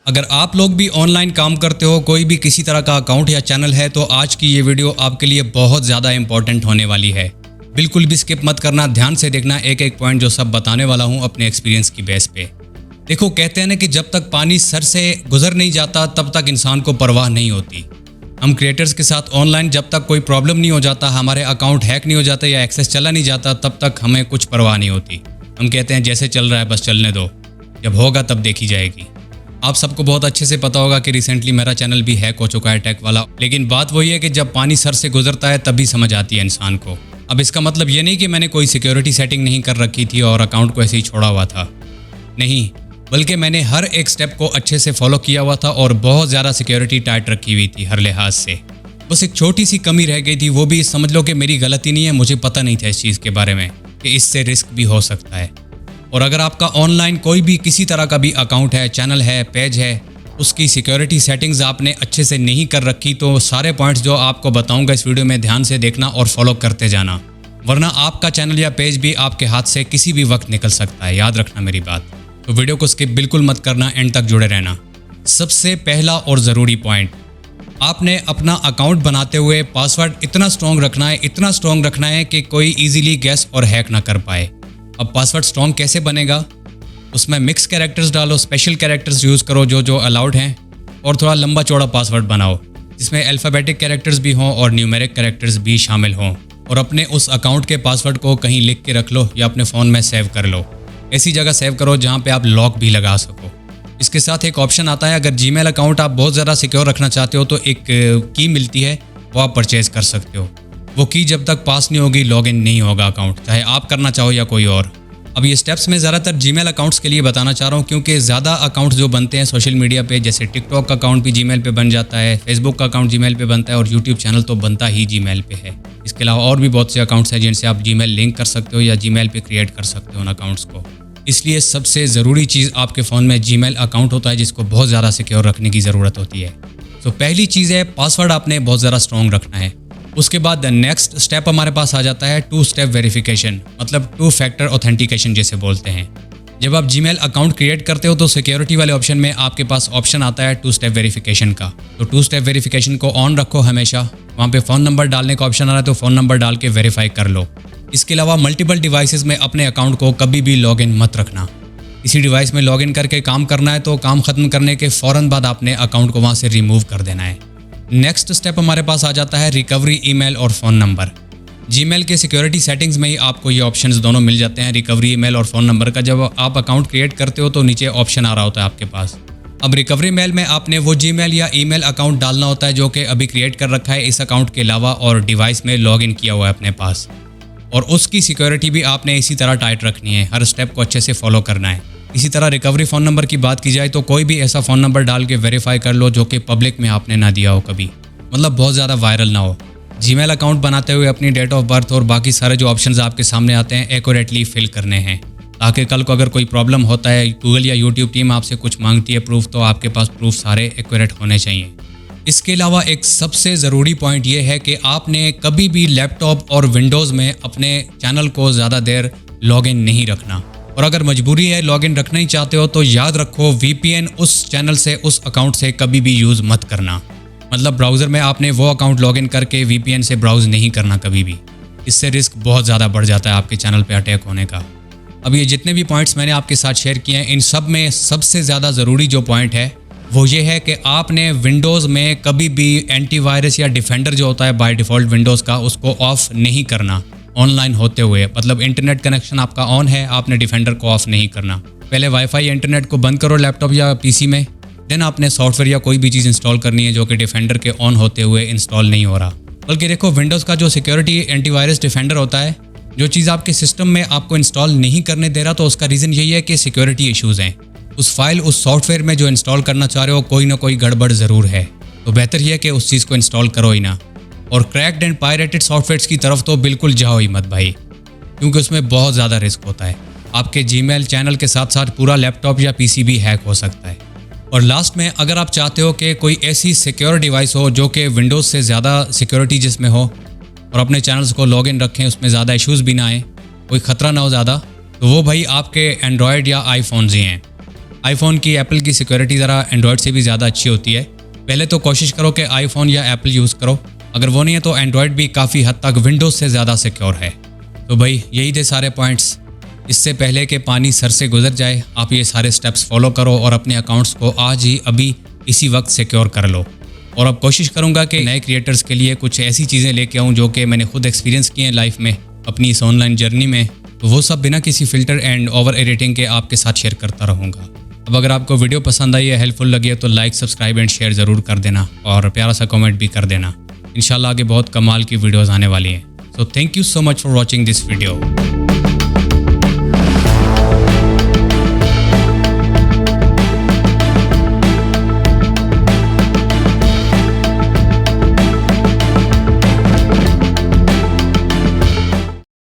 अगर आप लोग भी ऑनलाइन काम करते हो, कोई भी किसी तरह का अकाउंट या चैनल है, तो आज की ये वीडियो आपके लिए बहुत ज़्यादा इंपॉर्टेंट होने वाली है। बिल्कुल भी स्किप मत करना, ध्यान से देखना एक एक पॉइंट जो सब बताने वाला हूँ अपने एक्सपीरियंस की बेस पे। देखो, कहते हैं ना कि जब तक पानी सर से गुजर नहीं जाता तब तक इंसान को परवाह नहीं होती। हम क्रिएटर्स के साथ ऑनलाइन जब तक कोई प्रॉब्लम नहीं हो जाता, हमारे अकाउंट हैक नहीं हो जाता या एक्सेस चला नहीं जाता, तब तक हमें कुछ परवाह नहीं होती। हम कहते हैं जैसे चल रहा है बस चलने दो, जब होगा तब देखी जाएगी। आप सबको बहुत अच्छे से पता होगा कि रिसेंटली मेरा चैनल भी हैक हो चुका है टेक वाला, लेकिन बात वही है कि जब पानी सर से गुजरता है तभी समझ आती है इंसान को। अब इसका मतलब ये नहीं कि मैंने कोई सिक्योरिटी सेटिंग नहीं कर रखी थी और अकाउंट को ऐसे ही छोड़ा हुआ था, नहीं, बल्कि मैंने हर एक स्टेप को अच्छे से फॉलो किया हुआ था और बहुत ज़्यादा सिक्योरिटी टाइट रखी हुई थी हर लिहाज से। बस एक छोटी सी कमी रह गई थी, वो भी समझ लो कि मेरी गलती नहीं है, मुझे पता नहीं था इस चीज़ के बारे में कि इससे रिस्क भी हो सकता है। और अगर आपका ऑनलाइन कोई भी किसी तरह का भी अकाउंट है, चैनल है, पेज है, उसकी सिक्योरिटी सेटिंग्स आपने अच्छे से नहीं कर रखी, तो सारे पॉइंट्स जो आपको बताऊंगा इस वीडियो में ध्यान से देखना और फॉलो करते जाना, वरना आपका चैनल या पेज भी आपके हाथ से किसी भी वक्त निकल सकता है। याद रखना मेरी बात। तो वीडियो को स्किप बिल्कुल मत करना, एंड तक जुड़े रहना। सबसे पहला और ज़रूरी पॉइंट, आपने अपना अकाउंट बनाते हुए पासवर्ड इतना स्ट्रॉन्ग रखना है कि कोई ईजिली गैस और हैक ना कर पाए। अब पासवर्ड स्ट्रॉन्ग कैसे बनेगा? उसमें मिक्स कैरेक्टर्स डालो, स्पेशल कैरेक्टर्स यूज़ करो जो अलाउड हैं, और थोड़ा लंबा चौड़ा पासवर्ड बनाओ जिसमें अल्फ़ाबेटिक कैरेक्टर्स भी हों और न्यूमेरिक कैरेक्टर्स भी शामिल हों। और अपने उस अकाउंट के पासवर्ड को कहीं लिख के रख लो या अपने फ़ोन में सेव कर लो। ऐसी जगह सेव करो जहाँ पे आप लॉक भी लगा सको। इसके साथ एक ऑप्शन आता है, अगर जीमेल अकाउंट आप बहुत ज़्यादा सिक्योर रखना चाहते हो तो एक की मिलती है, वो आप परचेज़ कर सकते हो। वो की जब तक पास नहीं होगी लॉगिन नहीं होगा अकाउंट, चाहे आप करना चाहो या कोई और। अब ये स्टेप्स मैं ज़्यादातर जीमेल अकाउंट्स के लिए बताना चाह रहा हूँ, क्योंकि ज़्यादा अकाउंट्स जो बनते हैं सोशल मीडिया पे, जैसे टिकटॉक का अकाउंट भी जीमेल पे बन जाता है, फेसबुक का अकाउंट जीमेल पे बनता है और यूट्यूब चैनल तो बनता ही जीमेल पे है। इसके अलावा और भी बहुत से अकाउंट्स हैं जिनसे आप जीमेल लिंक कर सकते हो या जीमेल पे क्रिएट कर सकते हो उन अकाउंट्स को। इसलिए सबसे ज़रूरी चीज़ आपके फ़ोन में जीमेल अकाउंट होता है, जिसको बहुत ज़्यादा सिक्योर रखने की ज़रूरत होती है। तो पहली चीज़ है, पासवर्ड आपने बहुत ज़्यादा स्ट्रॉन्ग रखना है। उसके बाद नेक्स्ट स्टेप हमारे पास आ जाता है 2 स्टेप वेरिफिकेशन, मतलब 2 फैक्टर ऑथेंटिकेशन जिसे बोलते हैं। जब आप जीमेल अकाउंट क्रिएट करते हो तो सिक्योरिटी वाले ऑप्शन में आपके पास ऑप्शन आता है 2 स्टेप वेरिफिकेशन का। तो 2 स्टेप वेरिफिकेशन को ऑन रखो हमेशा। वहाँ पे फ़ोन नंबर डालने का ऑप्शन आ रहा है, तो फ़ोन नंबर डाल के वेरीफाई कर लो। इसके अलावा मल्टीपल डिवाइसेस में अपने अकाउंट को कभी भी लॉगिन मत रखना। इसी डिवाइस में लॉगिन करके काम करना है, तो काम खत्म करने के फ़ौरन बाद आपने अकाउंट को वहाँ से रिमूव कर देना है। नेक्स्ट स्टेप हमारे पास आ जाता है रिकवरी ईमेल और फ़ोन नंबर। जीमेल के सिक्योरिटी सेटिंग्स में ही आपको ये ऑप्शंस दोनों मिल जाते हैं, रिकवरी ईमेल और फ़ोन नंबर का। जब आप अकाउंट क्रिएट करते हो तो नीचे ऑप्शन आ रहा होता है आपके पास। अब रिकवरी मेल में आपने वो जीमेल या ईमेल अकाउंट डालना होता है जो कि अभी क्रिएट कर रखा है इस अकाउंट के अलावा और डिवाइस में लॉगिन किया हुआ है अपने पास, और उसकी सिक्योरिटी भी आपने इसी तरह टाइट रखनी है। हर स्टेप को अच्छे से फॉलो करना है। इसी तरह रिकवरी फ़ोन नंबर की बात की जाए तो कोई भी ऐसा फ़ोन नंबर डाल के वेरीफाई कर लो जो कि पब्लिक में आपने ना दिया हो कभी, मतलब बहुत ज़्यादा वायरल ना हो। जीमेल अकाउंट बनाते हुए अपनी डेट ऑफ बर्थ और बाकी सारे जो ऑप्शंस आपके सामने आते हैं एक्यूरेटली फिल करने हैं, ताकि कल को अगर कोई प्रॉब्लम होता है, गूगल या यूट्यूब टीम आपसे कुछ मांगती है प्रूफ, तो आपके पास प्रूफ सारे एक्यूरेट होने चाहिए। इसके अलावा एक सबसे ज़रूरी पॉइंट ये है कि आपने कभी भी लैपटॉप और विंडोज़ में अपने चैनल को ज़्यादा देर लॉगिन नहीं रखना। और अगर मजबूरी है लॉगिन रखना ही चाहते हो तो याद रखो, वीपीएन उस चैनल से, उस अकाउंट से कभी भी यूज़ मत करना। मतलब ब्राउज़र में आपने वो अकाउंट लॉगिन करके वीपीएन से ब्राउज़ नहीं करना कभी भी। इससे रिस्क बहुत ज़्यादा बढ़ जाता है आपके चैनल पे अटैक होने का। अब ये जितने भी पॉइंट्स मैंने आपके साथ शेयर किए हैं, इन सब में सबसे ज़्यादा ज़रूरी जो पॉइंट है वो ये है कि आपने विंडोज़ में कभी भी एंटीवायरस या डिफेंडर जो होता है बाय डिफ़ॉल्ट विंडोज़ का, उसको ऑफ़ नहीं करना ऑनलाइन होते हुए। मतलब इंटरनेट कनेक्शन आपका ऑन है, आपने डिफेंडर को ऑफ़ नहीं करना। पहले वाईफाई या इंटरनेट को बंद करो लैपटॉप या पीसी में, देन आपने सॉफ्टवेयर या कोई भी चीज़ इंस्टॉल करनी है जो कि डिफेंडर के ऑन होते हुए इंस्टॉल नहीं हो रहा। बल्कि देखो, विंडोज़ का जो सिक्योरिटी एंटीवायरस डिफेंडर होता है, जो चीज़ आपके सिस्टम में आपको इंस्टॉल नहीं करने दे रहा, तो उसका रीज़न यही है कि सिक्योरिटी इश्यूज़ हैं। उस फाइल, उस सॉफ्टवेयर में जो इंस्टॉल करना चाह रहे हो कोई ना कोई गड़बड़ ज़रूर है। तो बेहतर यह है कि उस चीज़ को इंस्टॉल करो ही ना। और क्रैक्ड एंड पायरेटेड सॉफ्टवेयर्स की तरफ तो बिल्कुल जाओ ही मत भाई, क्योंकि उसमें बहुत ज़्यादा रिस्क होता है। आपके जीमेल चैनल के साथ साथ पूरा लैपटॉप या पीसी भी हैक हो सकता है। और लास्ट में, अगर आप चाहते हो कि कोई ऐसी सिक्योर डिवाइस हो जो कि विंडोज़ से ज़्यादा सिक्योरिटी जिसमें हो और अपने चैनल्स को लॉगिन रखें, उसमें ज़्यादा इश्यूज़ भी ना आए, कोई ख़तरा ना हो ज़्यादा, तो वो भाई आपके एंड्रॉयड या आईफोन्स ही हैं। आईफोन की एप्पल की सिक्योरिटी ज़रा एंड्रॉयड से भी ज़्यादा अच्छी होती है। पहले तो कोशिश करो कि आईफोन या एप्पल यूज़ करो, अगर वो नहीं है तो एंड्रॉयड भी काफ़ी हद तक विंडोज़ से ज़्यादा सिक्योर है। तो भाई यही थे सारे पॉइंट्स। इससे पहले कि पानी सर से गुजर जाए, आप ये सारे स्टेप्स फॉलो करो और अपने अकाउंट्स को आज ही अभी इसी वक्त सिक्योर कर लो। और अब कोशिश करूँगा कि नए क्रिएटर्स के लिए कुछ ऐसी चीज़ें लेके आऊँ जो कि मैंने खुद एक्सपीरियंस किए हैं लाइफ में अपनी इस ऑनलाइन जर्नी में, तो वो सब बिना किसी फ़िल्टर एंड ओवर एडिटिंग के आपके साथ शेयर करता रहूँगा। अब अगर आपको वीडियो पसंद आई है, हेल्पफुल लगी है तो लाइक, सब्सक्राइब एंड शेयर ज़रूर कर देना और प्यारा सा कमेंट भी कर देना। इंशाल्लाह आगे बहुत कमाल की वीडियोज़ आने वाली हैं। So thank you so much for watching this video.